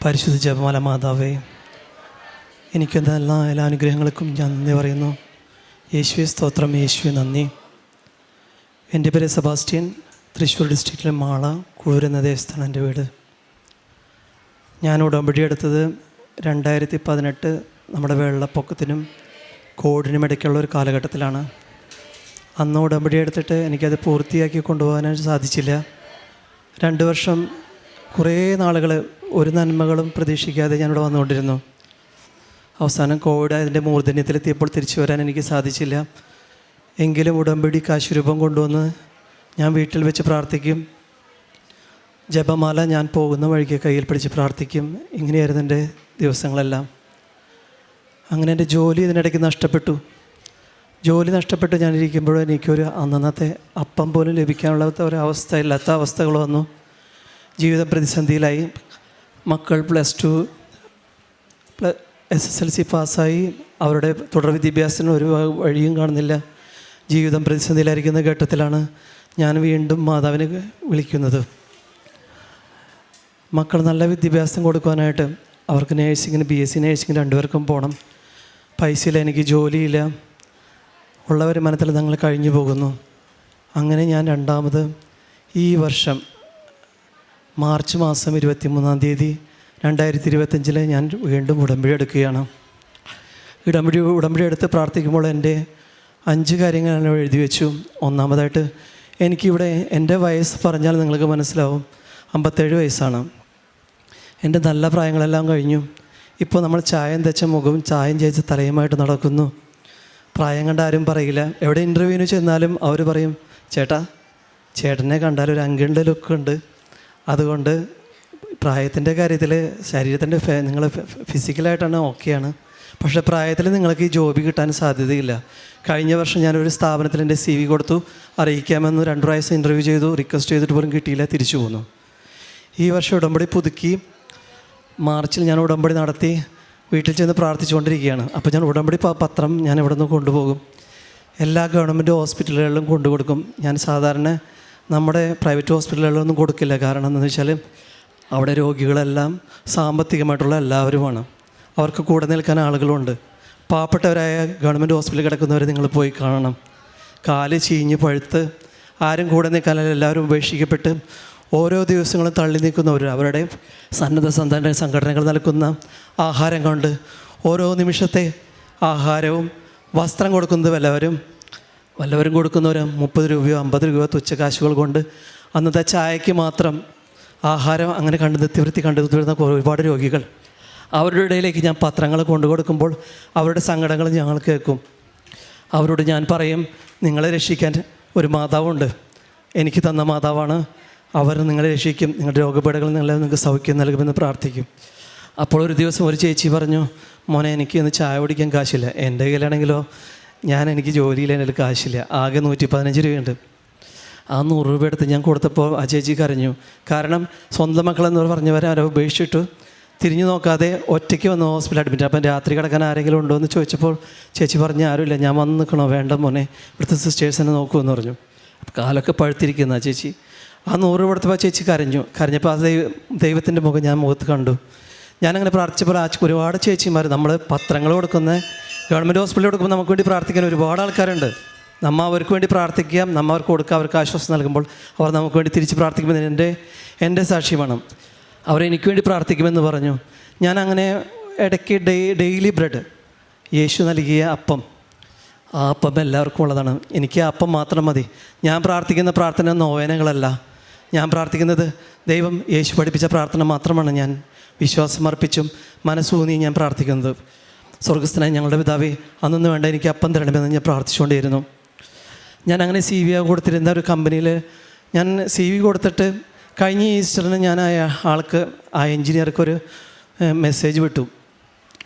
പരിശുദ്ധ ജപമാല മാതാവേ, എനിക്കെന്താ എല്ലാ അനുഗ്രഹങ്ങൾക്കും ഞാൻ നന്ദി പറയുന്നു. യേശുവെ സ്തോത്രം, യേശുവെ നന്ദി. എൻ്റെ പേര് സെബാസ്റ്റ്യൻ, തൃശ്ശൂർ ഡിസ്ട്രിക്റ്റിലെ മാള കുളൂർ എന്ന ദേശത്താണ് എൻ്റെ വീട്. ഞാൻ ഉടമ്പടി എടുത്തത് 2018 നമ്മുടെ വെള്ളപ്പൊക്കത്തിനും കോവിഡിനും ഇടയ്ക്കുള്ള ഒരു കാലഘട്ടത്തിലാണ്. അന്ന് ഉടമ്പടി എടുത്തിട്ട് എനിക്കത് പൂർത്തിയാക്കി കൊണ്ടുപോകാനായിട്ട് സാധിച്ചില്ല. 2 വർഷം കുറേ നാളുകൾ ഒരു നന്മകളും പ്രതീക്ഷിക്കാതെ ഞാനിവിടെ വന്നുകൊണ്ടിരുന്നു. അവസാനം കോവിഡ് അതിൻ്റെ മൂർധന്യത്തിലെത്തിയപ്പോൾ തിരിച്ചു വരാൻ എനിക്ക് സാധിച്ചില്ല. എങ്കിലും ഉടമ്പടി കാശുരൂപം കൊണ്ടുവന്ന് ഞാൻ വീട്ടിൽ വെച്ച് പ്രാർത്ഥിക്കും. ജപമാല ഞാൻ പോകുന്ന വഴിക്ക് കയ്യിൽ പിടിച്ച് പ്രാർത്ഥിക്കും. ഇങ്ങനെയായിരുന്നു എൻ്റെ ദിവസങ്ങളെല്ലാം. അങ്ങനെ എൻ്റെ ജോലി ഇതിനിടയ്ക്ക് നഷ്ടപ്പെട്ടു. ജോലി നഷ്ടപ്പെട്ട് ഞാനിരിക്കുമ്പോഴും എനിക്കൊരു അന്നത്തെ അപ്പം പോലും ലഭിക്കാനുള്ള ഇല്ലാത്ത അവസ്ഥകൾ വന്നു. ജീവിതം പ്രതിസന്ധിയിലായി. മക്കൾ +2 SSLC പാസ്സായി. അവരുടെ തുടർ വിദ്യാഭ്യാസത്തിന് ഒരു വഴിയും കാണുന്നില്ല. ജീവിതം പ്രതിസന്ധിയിലായിരിക്കുന്ന ഘട്ടത്തിലാണ് ഞാൻ വീണ്ടും മാതാവിനെ വിളിക്കുന്നത്. മക്കൾ നല്ല വിദ്യാഭ്യാസം കൊടുക്കാനായിട്ട് അവർക്ക് നേഴ്സിങ്ങിന് BSc നേഴ്സിങ്ങിന് 2 പേർക്കും പോകണം. പൈസയില്ല, എനിക്ക് ജോലിയില്ല. ഉള്ള വരുമാനത്തിൽ ഞങ്ങൾ കഴിഞ്ഞു പോകുന്നു. അങ്ങനെ ഞാൻ രണ്ടാമത് ഈ വർഷം മാർച്ച് മാസം 23-ാം തീയതി 2025 ഞാൻ വീണ്ടും ഉടമ്പടി എടുക്കുകയാണ്. ഉടമ്പടി എടുത്ത് പ്രാർത്ഥിക്കുമ്പോൾ എൻ്റെ 5 കാര്യങ്ങൾ ഞാൻ എഴുതി വെച്ചു. ഒന്നാമതായിട്ട്, എനിക്കിവിടെ എൻ്റെ വയസ്സ് പറഞ്ഞാൽ നിങ്ങൾക്ക് മനസ്സിലാവും, 57 വയസ്സാണ്. എൻ്റെ നല്ല പ്രായങ്ങളെല്ലാം കഴിഞ്ഞു. ഇപ്പോൾ നമ്മൾ ചായം തെച്ച മുഖവും ചായം ചേച്ച തലയുമായിട്ട് നടക്കുന്നു. പ്രായം കണ്ട ആരും പറയില്ല. എവിടെ ഇൻ്റർവ്യൂവിന് ചെന്നാലും അവർ പറയും, ചേട്ടനെ കണ്ടാൽ ഒരു അങ്കിളിൻ്റെ ലുക്കുണ്ട്. അതുകൊണ്ട് പ്രായത്തിൻ്റെ കാര്യത്തിൽ ശരീരത്തിൻ്റെ നിങ്ങൾ ഫിസിക്കലായിട്ടാണ് ഓക്കെയാണ്, പക്ഷേ പ്രായത്തിൽ നിങ്ങൾക്ക് ഈ ജോബ് കിട്ടാൻ സാധ്യതയില്ല. കഴിഞ്ഞ വർഷം ഞാനൊരു സ്ഥാപനത്തിൽ എൻ്റെ CV കൊടുത്തു, അറിയിക്കാമെന്ന് 2 പ്രാവശ്യം ഇൻ്റർവ്യൂ ചെയ്തു, റിക്വസ്റ്റ് ചെയ്തിട്ട് പോലും കിട്ടിയില്ല, തിരിച്ചു പോന്നു. ഈ വർഷം ഉടമ്പടി പുതുക്കി മാർച്ചിൽ ഞാൻ ഉടമ്പടി നടത്തി വീട്ടിൽ ചെന്ന് പ്രാർത്ഥിച്ചുകൊണ്ടിരിക്കുകയാണ്. അപ്പോൾ ഞാൻ ഉടമ്പടി പത്രം ഞാൻ ഇവിടെ നിന്ന് കൊണ്ടുപോകും. എല്ലാ ഗവൺമെൻറ് ഹോസ്പിറ്റലുകളിലും കൊണ്ടുകൊടുക്കും. ഞാൻ സാധാരണ നമ്മുടെ പ്രൈവറ്റ് ഹോസ്പിറ്റലുകളിലൊന്നും കൊടുക്കില്ല. കാരണം എന്താണെന്ന് വെച്ചാൽ അവിടെ രോഗികളെല്ലാം സാമ്പത്തികമായിട്ടുള്ള എല്ലാവരുമാണ്. അവർക്ക് കൂടെ നിൽക്കാൻ ആളുകളുണ്ട്. പാവപ്പെട്ടവരായ ഗവൺമെൻറ് ഹോസ്പിറ്റലിൽ കിടക്കുന്നവർ നിങ്ങൾ പോയി കാണണം. കാല് ചീഞ്ഞ് പഴുത്ത് ആരും കൂടെ നിൽക്കാനല്ല, എല്ലാവരും ഉപേക്ഷിക്കപ്പെട്ട് ഓരോ ദിവസങ്ങളും തള്ളി നീക്കുന്നവർ. അവരുടെ സന്നദ്ധ സംഘടനകൾ നൽകുന്ന ആഹാരം കൊണ്ട് ഓരോ നിമിഷത്തെ ആഹാരവും വസ്ത്രം കൊടുക്കുന്നത് വല്ലവരും കൊടുക്കുന്നവർ 30 രൂപയോ 50 രൂപയോ തുച്ഛ കാശുകൾ കൊണ്ട് അന്നത്തെ ചായയ്ക്ക് മാത്രം ആഹാരം അങ്ങനെ നിത്യവൃത്തി കണ്ടെത്തുന്ന ഒരുപാട് രോഗികൾ. അവരുടെ ഇടയിലേക്ക് ഞാൻ പത്രങ്ങൾ കൊണ്ടുകൊടുക്കുമ്പോൾ അവരുടെ സങ്കടങ്ങൾ ഞങ്ങൾ കേൾക്കും. അവരോട് ഞാൻ പറയും, നിങ്ങളെ രക്ഷിക്കാൻ ഒരു മാതാവുണ്ട്, എനിക്ക് തന്ന മാതാവാണ്, അവർ നിങ്ങളെ രക്ഷിക്കും, നിങ്ങളുടെ രോഗപീഠകൾ നിങ്ങൾക്ക് സൗഖ്യം നൽകുമെന്ന് പ്രാർത്ഥിക്കും. അപ്പോൾ ഒരു ദിവസം ഒരു ചേച്ചി പറഞ്ഞു, മോനെ എനിക്ക് ഇന്ന് ചായ കുടിക്കാൻ കാശില്ല. എൻ്റെ കയ്യിലാണെങ്കിലോ എനിക്ക് ജോലിയിൽ എൻ്റെ കാശില്ല, ആകെ 115 രൂപയുണ്ട്. ആ 100 രൂപ എടുത്ത് ഞാൻ കൊടുത്തപ്പോൾ ആ ചേച്ചി കരഞ്ഞു. കാരണം സ്വന്തം മക്കളെന്ന് പറഞ്ഞവരെ അവരെ ഉപേക്ഷിച്ചിട്ട് തിരിഞ്ഞു നോക്കാതെ ഒറ്റയ്ക്ക് വന്ന് ഹോസ്പിറ്റലിൽ അഡ്മിറ്റ്. അപ്പം രാത്രി കിടക്കാൻ ആരെങ്കിലും ഉണ്ടോ എന്ന് ചോദിച്ചപ്പോൾ ചേച്ചി പറഞ്ഞു, ആരുമില്ല, ഞാൻ വന്ന് നിൽക്കണോ? വേണ്ട മോനെ, ഇവിടുത്തെ സിസ്റ്റേഴ്സ് എന്നെ നോക്കുമെന്ന് പറഞ്ഞു. കാലൊക്കെ പഴുത്തിരിക്കുന്ന ആ ചേച്ചി. ആ 100 രൂപ എടുത്തപ്പോൾ ആ ചേച്ചി കരഞ്ഞപ്പോൾ ആ ദൈവത്തിൻ്റെ മുഖം ഞാൻ മുഖത്ത് കണ്ടു. ഞാനങ്ങനെ പ്രാർത്ഥിച്ചപ്പോൾ ഒരുപാട് ചേച്ചിമാർ, നമ്മൾ പത്രങ്ങൾ കൊടുക്കുന്ന ഗവൺമെൻറ് ഹോസ്പിറ്റലിൽ കൊടുക്കുമ്പോൾ നമുക്ക് വേണ്ടി പ്രാർത്ഥിക്കാൻ ഒരുപാട് ആൾക്കാരുണ്ട്. നമ്മൾ അവർക്ക് വേണ്ടി പ്രാർത്ഥിക്കാം, നമ്മൾ അവർക്ക് കൊടുക്കുക, അവർക്ക് ആശ്വാസം നൽകുമ്പോൾ അവർ നമുക്ക് വേണ്ടി തിരിച്ച് പ്രാർത്ഥിക്കുമെന്ന് എൻ്റെ സാക്ഷ്യമാണ്. അവരെനിക്ക് വേണ്ടി പ്രാർത്ഥിക്കുമെന്ന് പറഞ്ഞു. ഞാനങ്ങനെ ഇടയ്ക്ക് ഡെയിലി ബ്രെഡ്, യേശു നൽകിയ അപ്പം, ആ അപ്പം എല്ലാവർക്കും ഉള്ളതാണ്. എനിക്ക് ആ അപ്പം മാത്രം മതി. ഞാൻ പ്രാർത്ഥിക്കുന്ന പ്രാർത്ഥന നോവേനകളല്ല. ഞാൻ പ്രാർത്ഥിക്കുന്നത് ദൈവം യേശു പഠിപ്പിച്ച പ്രാർത്ഥന മാത്രമാണ്. ഞാൻ വിശ്വാസമർപ്പിച്ചും മനസ്സൂന്നി ഞാൻ പ്രാർത്ഥിക്കുന്നത്. സ്വർഗസ്ഥനായ ഞങ്ങളുടെ പിതാവേ, അന്നൊന്നും വേണ്ട, എനിക്ക് അപ്പം തരണമെന്ന് ഞാൻ പ്രാർത്ഥിച്ചുകൊണ്ടിരുന്നു. ഞാൻ അങ്ങനെ CV കൊടുത്തിരുന്ന ഒരു കമ്പനിയിൽ ഞാൻ CV കൊടുത്തിട്ട് കഴിഞ്ഞ ഈസ്റ്ററിന് ഞാൻ ആ എൻജിനീയർക്കൊരു മെസ്സേജ് വിട്ടു,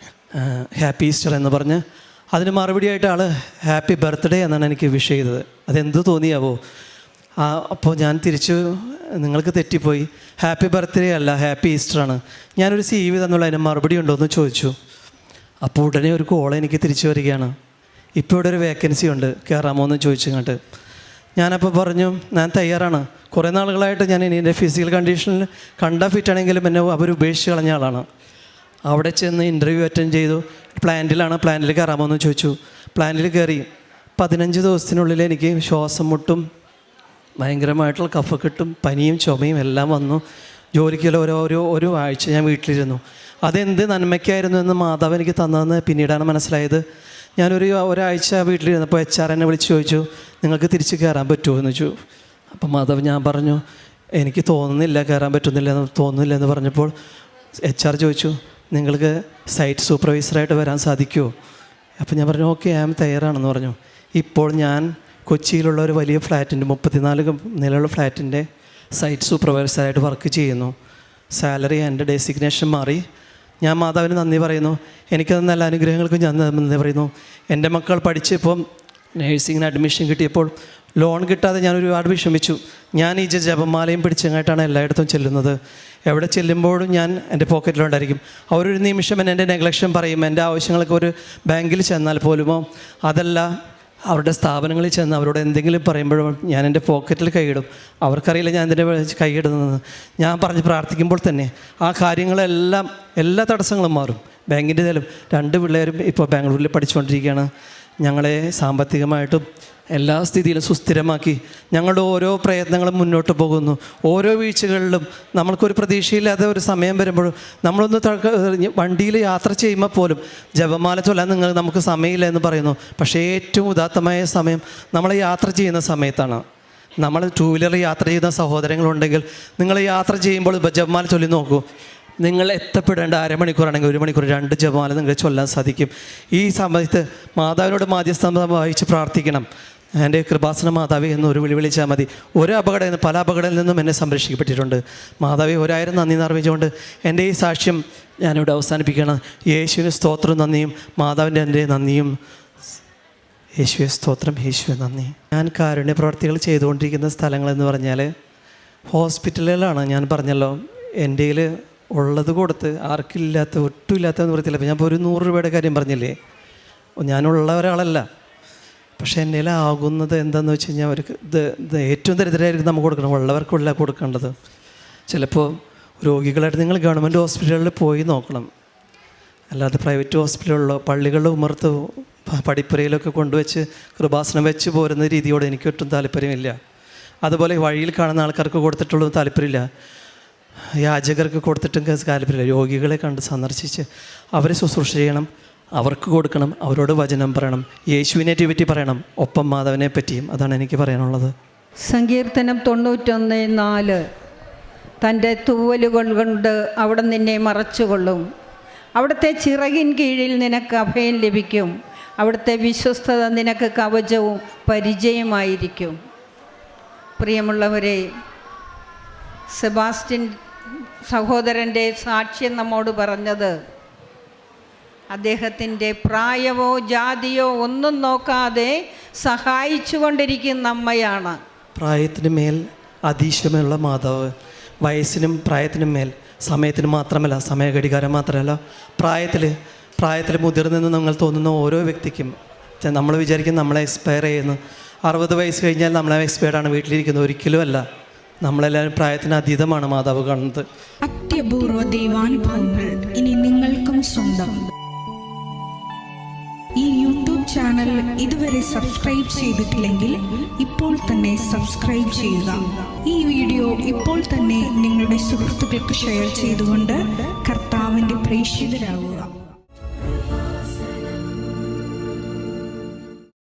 ഹാപ്പി ഈസ്റ്റർ എന്ന് പറഞ്ഞ്. അതിന് മറുപടിയായിട്ട് ഹാപ്പി ബർത്ത്ഡേ എന്നാണ് എനിക്ക് വിഷ് ചെയ്തത്. അതെന്ത് തോന്നിയാവോ? അപ്പോൾ ഞാൻ തിരിച്ചു, നിങ്ങൾക്ക് തെറ്റിപ്പോയി, ഹാപ്പി ബർത്ത്ഡേ അല്ല, ഹാപ്പി ഈസ്റ്ററാണ്. ഞാനൊരു CV തന്നുള്ള അതിന് മറുപടി ഉണ്ടോ എന്ന് ചോദിച്ചു. അപ്പോൾ ഉടനെ ഒരു കോൾ എനിക്ക് തിരിച്ചു വരികയാണ്, ഇപ്പോൾ ഇവിടെ ഒരു വേക്കൻസി ഉണ്ട്, കയറാമോ എന്ന് ചോദിച്ചു. ഞാനപ്പോൾ പറഞ്ഞു ഞാൻ തയ്യാറാണ്. കുറേ നാളുകളായിട്ട് ഞാൻ ഇനി എൻ്റെ ഫിസിക്കൽ കണ്ടീഷനിൽ കണ്ടാൽ ഫിറ്റാണെങ്കിലും എന്നെ അവർ ഉപേക്ഷിച്ച് കളഞ്ഞ ആളാണ്. അവിടെ ചെന്ന് ഇൻ്റർവ്യൂ അറ്റൻഡ് ചെയ്തു. പ്ലാന്റിൽ കയറാമോ എന്ന് ചോദിച്ചു. പ്ലാന്റിൽ കയറി 15 ദിവസത്തിനുള്ളിൽ എനിക്ക് ശ്വാസം മുട്ടും ഭയങ്കരമായിട്ടുള്ള കഫക്കെട്ടും പനിയും ചുമയും എല്ലാം വന്നു. ജോലിക്കുള്ള ഒരു ആഴ്ച ഞാൻ വീട്ടിലിരുന്നു. അതെന്ത് നന്മയ്ക്കായിരുന്നു എന്ന് മാതാവ് എനിക്ക് തന്നതെന്ന് പിന്നീടാണ് മനസ്സിലായത്. ഒരാഴ്ച വീട്ടിലിരുന്നപ്പോൾ HR എന്നെ വിളിച്ച് ചോദിച്ചു, നിങ്ങൾക്ക് തിരിച്ച് കയറാൻ പറ്റുമോ എന്ന് ചോദിച്ചു. അപ്പം മാതാവ് ഞാൻ പറഞ്ഞു എനിക്ക് കയറാൻ തോന്നുന്നില്ല എന്ന് പറഞ്ഞപ്പോൾ HR ചോദിച്ചു, നിങ്ങൾക്ക് സൈറ്റ് സൂപ്പർവൈസറായിട്ട് വരാൻ സാധിക്കുമോ? അപ്പം ഞാൻ പറഞ്ഞു ഓക്കെ, ഞാൻ തയ്യാറാണെന്ന് പറഞ്ഞു. ഇപ്പോൾ ഞാൻ കൊച്ചിയിലുള്ള ഒരു വലിയ ഫ്ലാറ്റിൻ്റെ 34 നിലയുള്ള ഫ്ലാറ്റിൻ്റെ സൈറ്റ് സൂപ്പർവൈസറായിട്ട് വർക്ക് ചെയ്യുന്നു. സാലറി എൻ്റെ ഡെസിഗ്നേഷൻ മാറി. ഞാൻ മാതാവിന് നന്ദി പറയുന്നു. എനിക്കത് നല്ല അനുഗ്രഹങ്ങൾക്കും ഞാൻ നന്ദി പറയുന്നു. എൻ്റെ മക്കൾ പഠിച്ചപ്പം നേഴ്സിങ്ങിന് അഡ്മിഷൻ കിട്ടിയപ്പോൾ ലോൺ കിട്ടാതെ ഞാൻ ഒരുപാട് വിഷമിച്ചു. ഞാൻ ഈ ജപമാലയും പിടിച്ചങ്ങായിട്ടാണ് എല്ലായിടത്തും ചെല്ലുന്നത്. എവിടെ ചെല്ലുമ്പോഴും ഞാൻ എൻ്റെ പോക്കറ്റിലുണ്ടായിരിക്കും. അവരൊരു നിമിഷം എൻ്റെ നെഗ്ലക്ഷൻ പറയും. എൻ്റെ ആവശ്യങ്ങൾക്ക് ഒരു ബാങ്കിൽ ചെന്നാൽ പോലുമോ അതല്ല അവരുടെ സ്ഥാപനങ്ങളിൽ ചെന്ന് അവരോട് എന്തെങ്കിലും പറയുമ്പോഴും ഞാൻ എൻ്റെ പോക്കറ്റിൽ കൈയിടും. അവർക്കറിയില്ല ഞാൻ ഇതിൻ്റെ കൈയിടുന്നതെന്ന്. ഞാൻ പറഞ്ഞ് പ്രാർത്ഥിക്കുമ്പോൾ തന്നെ ആ കാര്യങ്ങളെല്ലാം എല്ലാ തടസ്സങ്ങളും മാറും. ബാങ്കിൻ്റെ ഇതിലും 2 പിള്ളേരും ഇപ്പോൾ ബാംഗ്ലൂരിൽ പഠിച്ചുകൊണ്ടിരിക്കുകയാണ്. ഞങ്ങളെ സാമ്പത്തികമായിട്ടും എല്ലാ സ്ഥിതിയിലും സുസ്ഥിരമാക്കി ഞങ്ങളുടെ ഓരോ പ്രയത്നങ്ങളും മുന്നോട്ട് പോകുന്നു. ഓരോ വീഴ്ചകളിലും നമ്മൾക്കൊരു പ്രതീക്ഷയില്ലാത്ത ഒരു സമയം വരുമ്പോഴും നമ്മളൊന്ന് വണ്ടിയിൽ യാത്ര ചെയ്യുമ്പോൾ പോലും ജപമാല ചൊല്ലാൻ നമുക്ക് സമയമില്ല എന്ന് പറയുന്നു. പക്ഷേ ഏറ്റവും ഉദാത്തമായ സമയം നമ്മൾ യാത്ര ചെയ്യുന്ന സമയത്താണ്. നമ്മൾ 2 വീലറിൽ യാത്ര ചെയ്യുന്ന സഹോദരങ്ങളുണ്ടെങ്കിൽ നിങ്ങൾ യാത്ര ചെയ്യുമ്പോൾ ജപമാല ചൊല്ലി നോക്കൂ. നിങ്ങൾ എത്തപ്പെടേണ്ട 1/2 മണിക്കൂറാണെങ്കിൽ 1 മണിക്കൂർ 2 ജപമാല നിങ്ങൾക്ക് ചൊല്ലാൻ സാധിക്കും. ഈ സമയത്ത് മാതാവിനോട് മാധ്യസ്ഥം വഹിച്ച് പ്രാർത്ഥിക്കണം. എൻ്റെ കൃപാസന മാതാവി എന്നൊരു വിളിച്ചാൽ മതി. പല അപകടങ്ങളിൽ നിന്നും എന്നെ സംരക്ഷിക്കപ്പെട്ടിട്ടുണ്ട്. മാതാവി 1000 നന്ദി അറിയിച്ചുകൊണ്ട് എൻ്റെ ഈ സാക്ഷ്യം ഞാനിവിടെ അവസാനിപ്പിക്കണം. യേശുവിന് സ്തോത്രം നന്ദിയും മാതാവിൻ്റെ എൻ്റെ നന്ദിയും. യേശുവെ സ്തോത്രം, യേശുവെ നന്ദി. ഞാൻ കാരുണ്യ പ്രവർത്തികൾ ചെയ്തുകൊണ്ടിരിക്കുന്ന സ്ഥലങ്ങളെന്ന് പറഞ്ഞാൽ ഹോസ്പിറ്റലുകളാണ്. ഞാൻ പറഞ്ഞല്ലോ എൻ്റെ കയ്യിൽ ഉള്ളത് കൊടുത്ത് ആർക്കില്ലാത്ത ഒട്ടും ഇല്ലാത്തതെന്ന് പറയത്തില്ല. അപ്പോൾ ഞാൻ ഇപ്പോൾ ഒരു 100 രൂപയുടെ കാര്യം പറഞ്ഞില്ലേ, ഞാനുള്ള ഒരാളല്ല. പക്ഷേ എൻ്റെ ആകുന്നത് എന്താണെന്ന് വെച്ച് കഴിഞ്ഞാൽ അവർക്ക് ഇത് ഏറ്റവും ദരിദ്രമായിരിക്കും നമുക്ക് കൊടുക്കണം. ഉള്ളവർക്കുള്ള കൊടുക്കേണ്ടത്. ചിലപ്പോൾ രോഗികളായിട്ട് നിങ്ങൾ ഗവൺമെൻറ് ഹോസ്പിറ്റലുകളിൽ പോയി നോക്കണം. അല്ലാതെ പ്രൈവറ്റ് ഹോസ്പിറ്റലുകളിലോ പള്ളികളിലോ ഉമർത്ത് പടിപ്പുരയിലൊക്കെ കൊണ്ടുവച്ച് കൃപാസനം വെച്ച് പോരുന്ന രീതിയോട് എനിക്ക് ഒട്ടും താല്പര്യമില്ല. അതുപോലെ വഴിയിൽ കാണുന്ന ആൾക്കാർക്ക് കൊടുത്തിട്ടുള്ളതും താല്പര്യമില്ല. യാചകർക്ക് കൊടുത്തിട്ടും താല്പര്യമില്ല. രോഗികളെ കണ്ട് സന്ദർശിച്ച് അവരെ ശുശ്രൂഷ ചെയ്യണം, അവർക്ക് കൊടുക്കണം, അവരോട് വചനം പറയണം, യേശുവിനെ പറ്റി പറയണം, ഒപ്പം മാധവനെ പറ്റിയും. അതാണ് എനിക്ക് പറയാനുള്ളത്. സങ്കീർത്തനം 91:4 തൻ്റെ തൂവലുകൾ കൊണ്ട് അവിടെ നിന്നെ മറച്ചുകൊള്ളും. അവിടുത്തെ ചിറകിൻ കീഴിൽ നിനക്ക് അഭയം ലഭിക്കും. അവിടുത്തെ വിശ്വസ്തത നിനക്ക് കവചവും പരിചയമായിരിക്കും. പ്രിയമുള്ളവരെ, സെബാസ്റ്റ്യൻ സഹോദരൻ്റെ സാക്ഷ്യം നമ്മോട് പറഞ്ഞത് അദ്ദേഹത്തിൻ്റെ പ്രായമോ ജാതിയോ ഒന്നും നോക്കാതെ സഹായിച്ചു കൊണ്ടിരിക്കുന്ന അമ്മയാണ്. പ്രായത്തിന് മേൽ അതീശമുള്ള മാതാവ്, വയസ്സിനും പ്രായത്തിനും മേൽ, സമയത്തിന് മാത്രമല്ല, സമയഘടികാരം മാത്രമല്ല, പ്രായത്തിൽ മുതിർന്നെന്ന് നമ്മൾ തോന്നുന്ന ഓരോ വ്യക്തിക്കും നമ്മൾ വിചാരിക്കും നമ്മളെ എക്സ്പയർ ചെയ്യുന്നു. 60 വയസ്സ് കഴിഞ്ഞാൽ നമ്മളെ എക്സ്പയർഡാണ് വീട്ടിലിരിക്കുന്നത്. ഒരിക്കലും അല്ല. നമ്മളെല്ലാവരും പ്രായത്തിന് അതീതമാണ് മാതാവ് കാണുന്നത്. അത്യപൂർവ ദൈവാനുഭവങ്ങൾ ഇനി നിങ്ങൾക്കും സ്വന്തം. ഈ യൂട്യൂബ് ചാനൽ ഇതുവരെ സബ്സ്ക്രൈബ് ചെയ്തിട്ടില്ലെങ്കിൽ ഇപ്പോൾ തന്നെ സബ്സ്ക്രൈബ് ചെയ്യുക. ഈ വീഡിയോ ഇപ്പോൾ തന്നെ നിങ്ങളുടെ സുഹൃത്തുക്കൾക്ക് ഷെയർ ചെയ്തുകൊണ്ട് കർത്താവിൻ്റെ പ്രേക്ഷിതരാകുക.